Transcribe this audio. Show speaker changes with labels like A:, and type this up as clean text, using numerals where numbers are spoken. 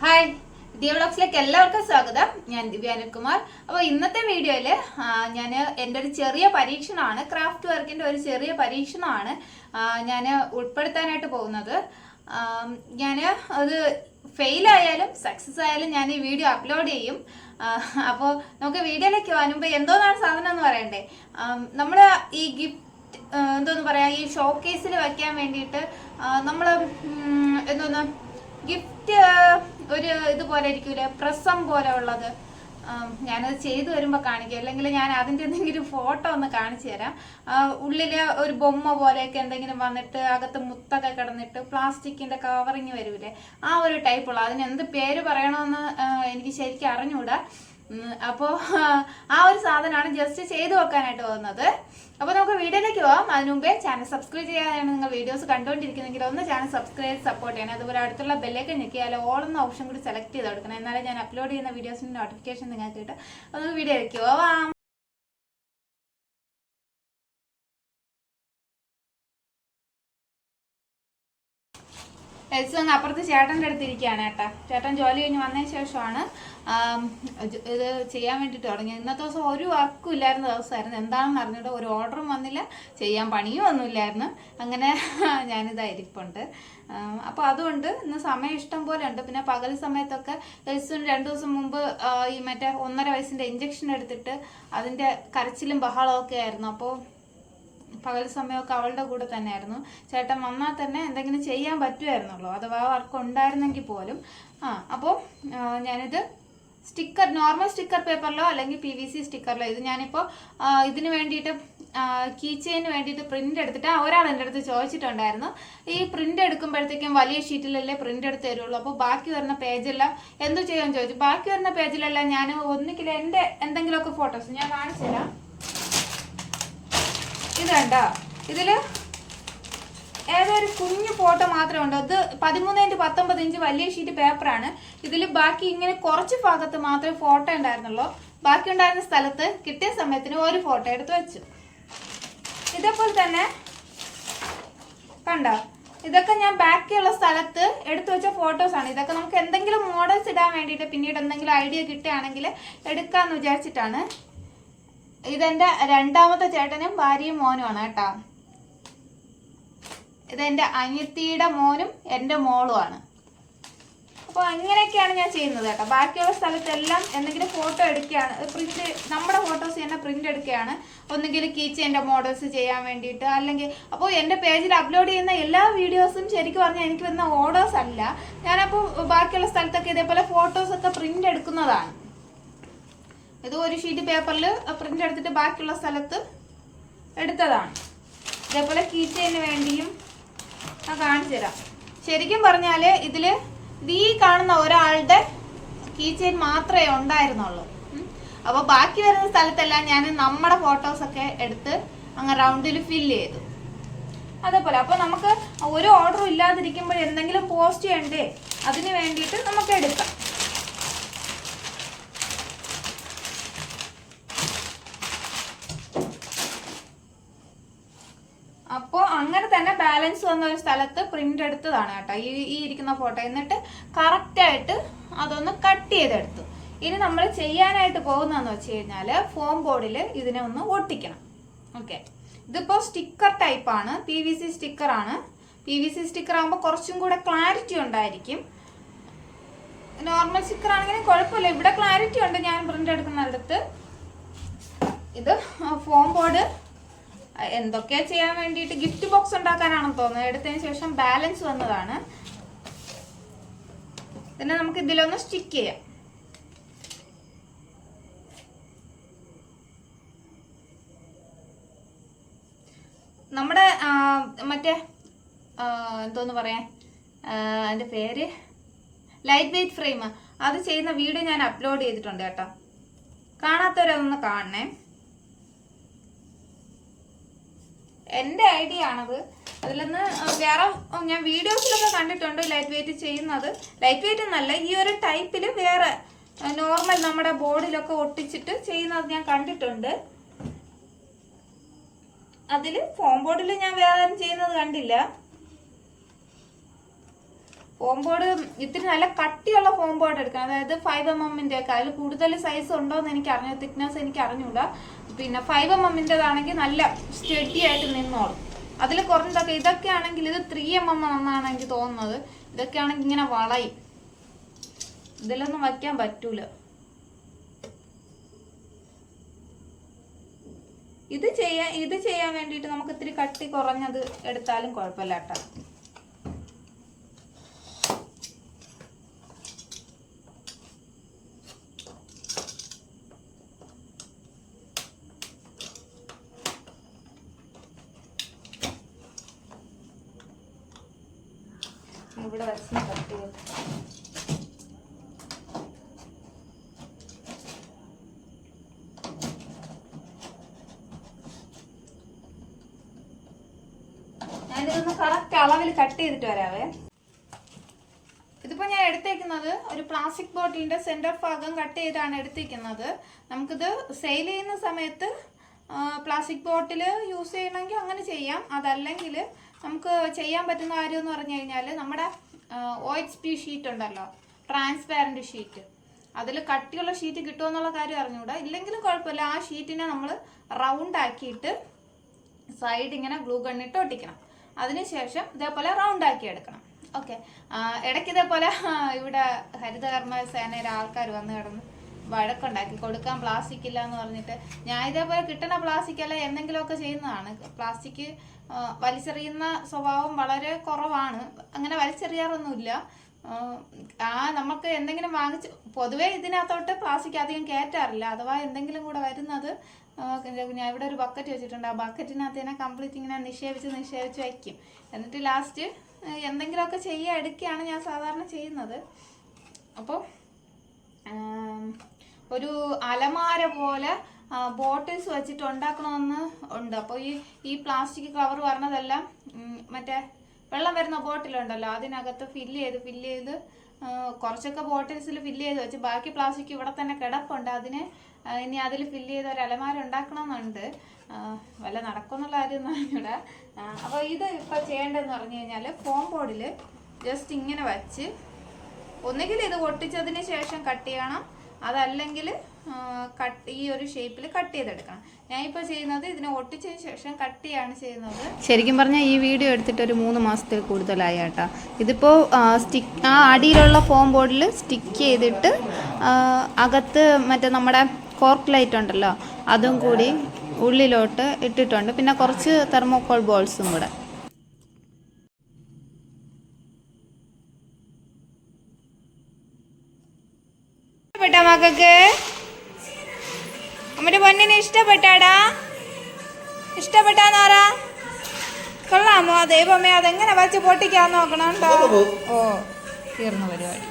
A: Hi, ദിവ്യ വ്ളോഗ്സിലേക്ക് എല്ലാവർക്കും സ്വാഗതം. ഞാൻ ദിവ്യ അനിൽകുമാർ. അപ്പോൾ ഇന്നത്തെ വീഡിയോയിൽ ഞാൻ എൻ്റെ ഒരു ചെറിയ പരീക്ഷണമാണ്, ക്രാഫ്റ്റ് വർക്കിൻ്റെ ഒരു ചെറിയ പരീക്ഷണമാണ് ഞാൻ ഉൾപ്പെടുത്താനായിട്ട് പോകുന്നത്. ഞാൻ അത് ഫെയിലായാലും സക്സസ് ആയാലും ഞാൻ ഈ വീഡിയോ അപ്ലോഡ് ചെയ്യും. അപ്പോൾ നമുക്ക് വീഡിയോയിലേക്ക് വരുമ്പോൾ എന്തോന്നാണ് സാധനം എന്ന് പറയണ്ടേ. നമ്മൾ ഈ ഗിഫ്റ്റ് എന്തോന്ന് പറയാ, ഈ ഷോക്കേസിൽ വയ്ക്കാൻ വേണ്ടിയിട്ട് നമ്മൾ എന്തോന്ന് ഗിഫ്റ്റ് ഒരു ഇതുപോലെ ഇരിക്കൂലേ, പ്രസം പോലെ ഉള്ളത്. ഞാനത് ചെയ്തു വരുമ്പോൾ കാണിക്കാം, അല്ലെങ്കിൽ ഞാൻ അതിൻ്റെ എന്തെങ്കിലും ഫോട്ടോ ഒന്ന് കാണിച്ചു തരാം. ഉള്ളിൽ ഒരു ബൊമ്മ പോലെയൊക്കെ എന്തെങ്കിലും വന്നിട്ട് അകത്ത് മുത്തൊക്കെ കിടന്നിട്ട് പ്ലാസ്റ്റിക്കിൻ്റെ കവറിങ് വരൂലേ, ആ ഒരു ടൈപ്പുള്ള. അതിന് എന്ത് പേര് പറയണമെന്ന് എനിക്ക് ശരിക്കും അറിഞ്ഞൂടാ. അപ്പോൾ ആ ഒരു സാധനമാണ് ജസ്റ്റ് ചെയ്തു വെക്കാനായിട്ട് പോകുന്നത്. അപ്പോൾ നമുക്ക് വീഡിയോയിലേക്ക് പോകാം. അതിന് മുമ്പേ ചാനൽ സബ്സ്ക്രൈബ് ചെയ്യാനാണ് നിങ്ങൾ വീഡിയോസ് കണ്ടുകൊണ്ടിരിക്കുന്നെങ്കിൽ ഒന്ന് ചാനൽ സബ്സ്ക്രൈബ് സപ്പോർട്ട് ചെയ്യണം. അതുപോലെ അടുത്തുള്ള ബെല്ലേക്ക് ഞെക്കിയാൽ ഓൾ എന്ന ഓപ്ഷൻ കൂടി സെലക്ട് ചെയ്ത് കൊടുക്കണം. എന്നാലേ ഞാൻ അപ്ലോഡ് ചെയ്യുന്ന വീഡിയോസിൻ്റെ നോട്ടിഫിക്കേഷൻ നിങ്ങൾക്ക് കിട്ടും. നമുക്ക് വീഡിയോയിലേക്ക് പോവാം. എൽസങ് അപ്പുറത്ത് ചേട്ടൻ്റെ അടുത്തിരിക്കുകയാണ്. ചേട്ടൻ ജോലി കഴിഞ്ഞ് വന്നതിന് ശേഷമാണ് ഇത് ചെയ്യാൻ വേണ്ടിയിട്ട് തുടങ്ങി. ഇന്നത്തെ ദിവസം ഒരു വർക്കും ഇല്ലായിരുന്ന ദിവസമായിരുന്നു. എന്താണെന്ന് അറിഞ്ഞിട്ട് ഒരു ഓർഡറും വന്നില്ല, ചെയ്യാൻ പണിയും ഒന്നുമില്ലായിരുന്നു. അങ്ങനെ ഞാനിതായിരിപ്പുണ്ട്. അപ്പോൾ അതുകൊണ്ട് ഇന്ന് സമയം ഇഷ്ടം പോലെ ഉണ്ട്. പിന്നെ പകൽ സമയത്തൊക്കെ എൽസുന് 2 ദിവസം മുമ്പ് ഈ മറ്റേ 1.5 വയസ്സിൻ്റെ ഇഞ്ചക്ഷൻ എടുത്തിട്ട് അതിൻ്റെ കരച്ചിലും ബഹളമൊക്കെ ആയിരുന്നു. അപ്പോൾ പകൽ സമയമൊക്കെ അവളുടെ കൂടെ തന്നെയായിരുന്നു. ചേട്ടൻ വന്നാൽ തന്നെ എന്തെങ്കിലും ചെയ്യാൻ പറ്റുമായിരുന്നുള്ളൂ, അഥവാ വർക്ക് ഉണ്ടായിരുന്നെങ്കിൽ പോലും. അപ്പോൾ ഞാനിത് സ്റ്റിക്കർ, നോർമൽ സ്റ്റിക്കർ പേപ്പറിലോ അല്ലെങ്കിൽ PVC സ്റ്റിക്കറിലോ, ഇത് ഞാനിപ്പോൾ ഇതിന് വേണ്ടിയിട്ട് കീ ചെയിന് വേണ്ടിയിട്ട് പ്രിന്റ് എടുത്തിട്ട് ഒരാൾ എൻ്റെ അടുത്ത് ചോദിച്ചിട്ടുണ്ടായിരുന്നു, ഈ പ്രിന്റ് എടുക്കുമ്പോഴത്തേക്കും വലിയ ഷീറ്റിലല്ലേ പ്രിന്റ് എടുത്ത് തരുള്ളൂ, അപ്പോൾ ബാക്കി വരുന്ന പേജെല്ലാം എന്തു ചെയ്യാൻ ചോദിച്ചു. ബാക്കി വരുന്ന പേജിലെല്ലാം ഞാൻ ഒന്നുകിൽ എൻ്റെ എന്തെങ്കിലുമൊക്കെ ഫോട്ടോസ് ഞാൻ കാണിച്ചു തരാം. ഇത് കണ്ടോ, ഇതില് ഏതൊരു കുഞ്ഞു ഫോട്ടോ മാത്രമേ ഉണ്ട്. അത് 13x19 ഇഞ്ച് വലിയ ഷീറ്റ് പേപ്പറാണ്. ഇതിൽ ബാക്കി ഇങ്ങനെ കുറച്ച് ഭാഗത്ത് മാത്രമേ ഫോട്ടോ ഉണ്ടായിരുന്നുള്ളൂ. ബാക്കി ഉണ്ടായിരുന്ന സ്ഥലത്ത് കിട്ടിയ സമയത്തിന് ഒരു ഫോട്ടോ എടുത്ത് വെച്ചു. ഇതേപോലെ തന്നെ കണ്ടോ, ഇതൊക്കെ ഞാൻ ബാക്കിയുള്ള സ്ഥലത്ത് എടുത്തു വെച്ച ഫോട്ടോസാണ്. ഇതൊക്കെ നമുക്ക് എന്തെങ്കിലും മോഡൽസ് ഇടാൻ വേണ്ടിയിട്ട് പിന്നീട് എന്തെങ്കിലും ഐഡിയ കിട്ടുകയാണെങ്കിൽ എടുക്കാമെന്ന് വിചാരിച്ചിട്ടാണ്. ഇതെന്റെ 2ാമത്തെ ചേട്ടനും ഭാര്യയും മോനുമാണ് കേട്ടോ. ഇതെന്റെ അനിയത്തിയുടെ മോനും എൻ്റെ മോളുമാണ്. അപ്പോൾ അങ്ങനെയൊക്കെയാണ് ഞാൻ ചെയ്യുന്നത് കേട്ടോ. ബാക്കിയുള്ള സ്ഥലത്തെല്ലാം എന്തെങ്കിലും ഫോട്ടോ എടുക്കുകയാണ്, പ്രിന്റ്, നമ്മുടെ ഫോട്ടോസ് തന്നെ പ്രിന്റ് എടുക്കുകയാണ്. ഒന്നുകിൽ കീച്ചെൻ്റെ മോഡൽസ് ചെയ്യാൻ വേണ്ടിയിട്ട്, അല്ലെങ്കിൽ അപ്പോൾ എൻ്റെ പേജിൽ അപ്ലോഡ് ചെയ്യുന്ന എല്ലാ വീഡിയോസും ശരിക്കും പറഞ്ഞാൽ എനിക്ക് വരുന്ന ഓർഡേഴ്സ് അല്ല. ഞാനപ്പോൾ ബാക്കിയുള്ള സ്ഥലത്തൊക്കെ ഇതേപോലെ ഫോട്ടോസൊക്കെ പ്രിന്റ് എടുക്കുന്നതാണ്. ഇത് ഒരു ഷീറ്റ് പേപ്പറിൽ പ്രിന്റ് എടുത്തിട്ട് ബാക്കിയുള്ള സ്ഥലത്ത് എടുത്തതാണ്. ഇതേപോലെ കീച്ചെയിന് വേണ്ടിയും ഞാൻ കാണിച്ചു തരാം. ശരിക്കും പറഞ്ഞാൽ ഇതിൽ ഈ കാണുന്ന ഒരാളുടെ കീച്ചെയിൻ മാത്രമേ ഉണ്ടായിരുന്നുള്ളൂ. അപ്പോൾ ബാക്കി വരുന്ന സ്ഥലത്തെല്ലാം ഞാൻ നമ്മുടെ ഫോട്ടോസൊക്കെ എടുത്ത് അങ്ങ് റൗണ്ടിൽ ഫില്ല് ചെയ്തു. അതേപോലെ അപ്പോൾ നമുക്ക് ഒരു ഓർഡറും ഇല്ലാതിരിക്കുമ്പോൾ എന്തെങ്കിലും പോസ്റ്റ് ചെയ്യണ്ടേ, അതിന് വേണ്ടിയിട്ട് നമുക്ക് എടുക്കാം. അപ്പോൾ അങ്ങനെ തന്നെ ബാലൻസ് വന്ന ഒരു സ്ഥലത്ത് പ്രിന്റ് എടുത്തതാണ് കേട്ടോ ഈ ഇരിക്കുന്ന ഫോട്ടോ. എന്നിട്ട് കറക്റ്റായിട്ട് അതൊന്ന് കട്ട് ചെയ്തെടുത്തു. ഇനി നമ്മൾ ചെയ്യാനായിട്ട് പോകുന്നതെന്ന് വെച്ച് കഴിഞ്ഞാൽ ഫോം ബോർഡിൽ ഇതിനെ ഒന്ന് ഒട്ടിക്കണം. ഓക്കെ, ഇതിപ്പോൾ സ്റ്റിക്കർ ടൈപ്പാണ്, PVC സ്റ്റിക്കറാണ്. PVC സ്റ്റിക്കർ ആകുമ്പോൾ കുറച്ചും കൂടെ ക്ലാരിറ്റി ഉണ്ടായിരിക്കും. നോർമൽ സ്റ്റിക്കർ ആണെങ്കിലും കുഴപ്പമില്ല, ഇവിടെ ക്ലാരിറ്റി ഉണ്ട്. ഞാൻ പ്രിന്റ് എടുക്കുന്നിടത്ത് ഇത് ഫോം ബോർഡ് എന്തൊക്കെയാ ചെയ്യാൻ വേണ്ടിയിട്ട്, ഗിഫ്റ്റ് ബോക്സ് ഉണ്ടാക്കാനാണെന്ന് തോന്നുന്നത്. എടുത്തതിന് ശേഷം ബാലൻസ് വന്നതാണ്. പിന്നെ നമുക്ക് ഇതിലൊന്ന് സ്റ്റിക്ക് ചെയ്യാം. നമ്മുടെ മറ്റേ എന്തോന്ന് പറയാൻ, അതിൻ്റെ പേര് ലൈറ്റ് വെയിറ്റ് ഫ്രെയിം, അത് ചെയ്യുന്ന വീഡിയോ ഞാൻ അപ്ലോഡ് ചെയ്തിട്ടുണ്ട് കേട്ടോ. കാണാത്തവരതൊന്ന് കാണണേ. എൻ്റെ ഐഡിയ ആണത്. അതിലൊന്ന് വേറെ ഞാൻ വീഡിയോസിലൊക്കെ കണ്ടിട്ടുണ്ട് ലൈറ്റ് വെയിറ്റ് ചെയ്യുന്നത്. ലൈറ്റ് വെയിറ്റ് എന്നല്ല, ഈ ഒരു ടൈപ്പിൽ വേറെ നോർമൽ നമ്മുടെ ബോർഡിലൊക്കെ ഒട്ടിച്ചിട്ട് ചെയ്യുന്നത് ഞാൻ കണ്ടിട്ടുണ്ട്. അതിൽ ഫോം ബോർഡിൽ ഞാൻ വേറെ ചെയ്യുന്നത് കണ്ടില്ല. ഫോം ബോർഡ് ഇത്തിരി നല്ല കട്ടിയുള്ള ഫോം ബോർഡ് എടുക്കണം. അതായത് 5mm ഒക്കെ. അതിൽ കൂടുതൽ സൈസ് ഉണ്ടോയെന്ന് എനിക്ക് അറിഞ്ഞു, തിക്നെസ് എനിക്ക് അറിഞ്ഞൂടാ. പിന്നെ 5mm നല്ല സ്റ്റഡി ആയിട്ട് നിന്നോളും. അതിൽ കുറഞ്ഞതൊക്കെ ഇതൊക്കെ ആണെങ്കിൽ ഇത് 3mm എന്നാണ് എനിക്ക് തോന്നുന്നത്. ഇതൊക്കെ ആണെങ്കിൽ ഇങ്ങനെ വളയും, ഇതിലൊന്നും വയ്ക്കാൻ പറ്റൂല. ഇത് ചെയ്യാൻ വേണ്ടിയിട്ട് നമുക്ക് ഇത്തിരി കട്ടി കുറഞ്ഞത് എടുത്താലും കുഴപ്പമില്ല കേട്ടോ. ഇവിടെ വെച്ച് കട്ട് ചെയ്ത് ഞാനിതൊന്ന് കറക്റ്റ് അളവിൽ കട്ട് ചെയ്തിട്ട് വരാവേ. ഇതിപ്പോൾ ഞാൻ എടുത്തേക്കുന്നത് ഒരു പ്ലാസ്റ്റിക് ബോട്ടിലിൻ്റെ സെൻറ്റർ ഭാഗം കട്ട് ചെയ്താണ് എടുത്തേക്കുന്നത്. നമുക്കിത് സെയിൽ ചെയ്യുന്ന സമയത്ത് പ്ലാസ്റ്റിക് ബോട്ടിൽ യൂസ് ചെയ്യണമെങ്കിൽ അങ്ങനെ ചെയ്യാം. അതല്ലെങ്കിൽ നമുക്ക് ചെയ്യാൻ പറ്റുന്ന കാര്യം എന്ന് പറഞ്ഞു കഴിഞ്ഞാൽ നമ്മുടെ OHP ഷീറ്റ് ഉണ്ടല്ലോ, ട്രാൻസ്പാരൻറ്റ് ഷീറ്റ്, അതിൽ കട്ടിയുള്ള ഷീറ്റ് കിട്ടുമെന്നുള്ള കാര്യം അറിഞ്ഞുകൂടാ. ഇല്ലെങ്കിലും കുഴപ്പമില്ല. ആ ഷീറ്റിനെ നമ്മൾ റൗണ്ട് ആക്കിയിട്ട് സൈഡ് ഇങ്ങനെ ഗ്ലൂ ഗണ്ണിട്ട് ഒട്ടിക്കണം. അതിനുശേഷം ഇതേപോലെ റൗണ്ട് ആക്കി എടുക്കണം. ഓക്കെ. ഇടയ്ക്ക് ഇതേപോലെ ഇവിടെ ഹരിതകർമ്മ സേനയുടെ ആൾക്കാർ വന്ന് കിടന്ന് വഴക്കുണ്ടാക്കി കൊടുക്കാൻ പ്ലാസ്റ്റിക് ഇല്ല എന്ന് പറഞ്ഞിട്ട്. ഞാൻ ഇതേപോലെ കിട്ടുന്ന പ്ലാസ്റ്റിക് അല്ല എന്തെങ്കിലുമൊക്കെ ചെയ്യുന്നതാണ്. പ്ലാസ്റ്റിക് വലിച്ചെറിയുന്ന സ്വഭാവം വളരെ കുറവാണ്, അങ്ങനെ വലിച്ചെറിയാറൊന്നുമില്ല. നമുക്ക് എന്തെങ്കിലും വാങ്ങിച്ച് പൊതുവേ ഇതിനകത്തോട്ട് പ്ലാസ്റ്റിക് അധികം കയറ്റാറില്ല. അഥവാ എന്തെങ്കിലും കൂടെ വരുന്നത്, ഞാൻ ഇവിടെ ഒരു ബക്കറ്റ് വെച്ചിട്ടുണ്ട്. ആ ബക്കറ്റിനകത്ത് തന്നെ കംപ്ലീറ്റ് ഇങ്ങനെ നിക്ഷേപിച്ച് വയ്ക്കും. എന്നിട്ട് ലാസ്റ്റ് എന്തെങ്കിലുമൊക്കെ എടുക്കുകയാണ് ഞാൻ സാധാരണ ചെയ്യുന്നത്. അപ്പോൾ ഒരു അലമാര പോലെ ബോട്ടിൽസ് വെച്ചിട്ട് ഉണ്ടാക്കണമെന്ന് ഉണ്ട്. അപ്പോൾ ഈ പ്ലാസ്റ്റിക് കവർ പറഞ്ഞതെല്ലാം മറ്റേ വെള്ളം വരുന്ന ബോട്ടിലുണ്ടല്ലോ, അതിനകത്ത് ഫില്ല് ചെയ്ത് കുറച്ചൊക്കെ ബോട്ടിൽസിൽ ഫില്ല് ചെയ്ത് വെച്ച് ബാക്കി പ്ലാസ്റ്റിക് ഇവിടെ തന്നെ കിടപ്പുണ്ട്. അതിന് ഇനി അതിൽ ഫില്ല് ചെയ്ത് ഒരു അലമാര ഉണ്ടാക്കണമെന്നുണ്ട്. വല്ല നടക്കുമെന്നുള്ള കാര്യമൊന്നും അറിഞ്ഞൂടാ. അപ്പോൾ ഇത് ഇപ്പോൾ ചെയ്യേണ്ടതെന്ന് പറഞ്ഞു കഴിഞ്ഞാൽ ഫോം ബോർഡിൽ ജസ്റ്റ് ഇങ്ങനെ വച്ച് ഒന്നുകിൽ ഇത് ഒട്ടിച്ചതിന് ശേഷം കട്ട് ചെയ്യണം, അതല്ലെങ്കിൽ ഈ ഒരു ഷേപ്പിൽ കട്ട് ചെയ്തെടുക്കണം. ഞാനിപ്പോൾ ചെയ്യുന്നത് ഇതിനെ ഒട്ടിച്ചതിന് ശേഷം കട്ട് ചെയ്യാണ് ചെയ്യുന്നത്. ശരിക്കും പറഞ്ഞാൽ ഈ വീഡിയോ എടുത്തിട്ട് ഒരു 3 മാസത്തിൽ കൂടുതലായി കേട്ടോ. ഇതിപ്പോൾ ആ അടിയിലുള്ള ഫോം ബോർഡിൽ സ്റ്റിക്ക് ചെയ്തിട്ട് അകത്ത് മറ്റേ നമ്മുടെ കോർക്ക് ലൈറ്റ് ഉണ്ടല്ലോ അതും കൂടി ഉള്ളിലോട്ട് ഇട്ടിട്ടുണ്ട്. പിന്നെ കുറച്ച് തെർമോക്കോൾ ബോൾസും കൂടെ. ഇഷ്ടപ്പെട്ട മക്കൾക്ക്? നമ്മുടെ പൊന്നിനെ ഇഷ്ടപ്പെട്ടാടാ? ഇഷ്ടപ്പെട്ടാന്ന് പറ. കൊള്ളാമോ? ദൈവമേ, അതെങ്ങനെ വച്ച് പൊട്ടിക്കാൻ നോക്കണം കേട്ടോ. ഓ, തീർന്നു പരിപാടി.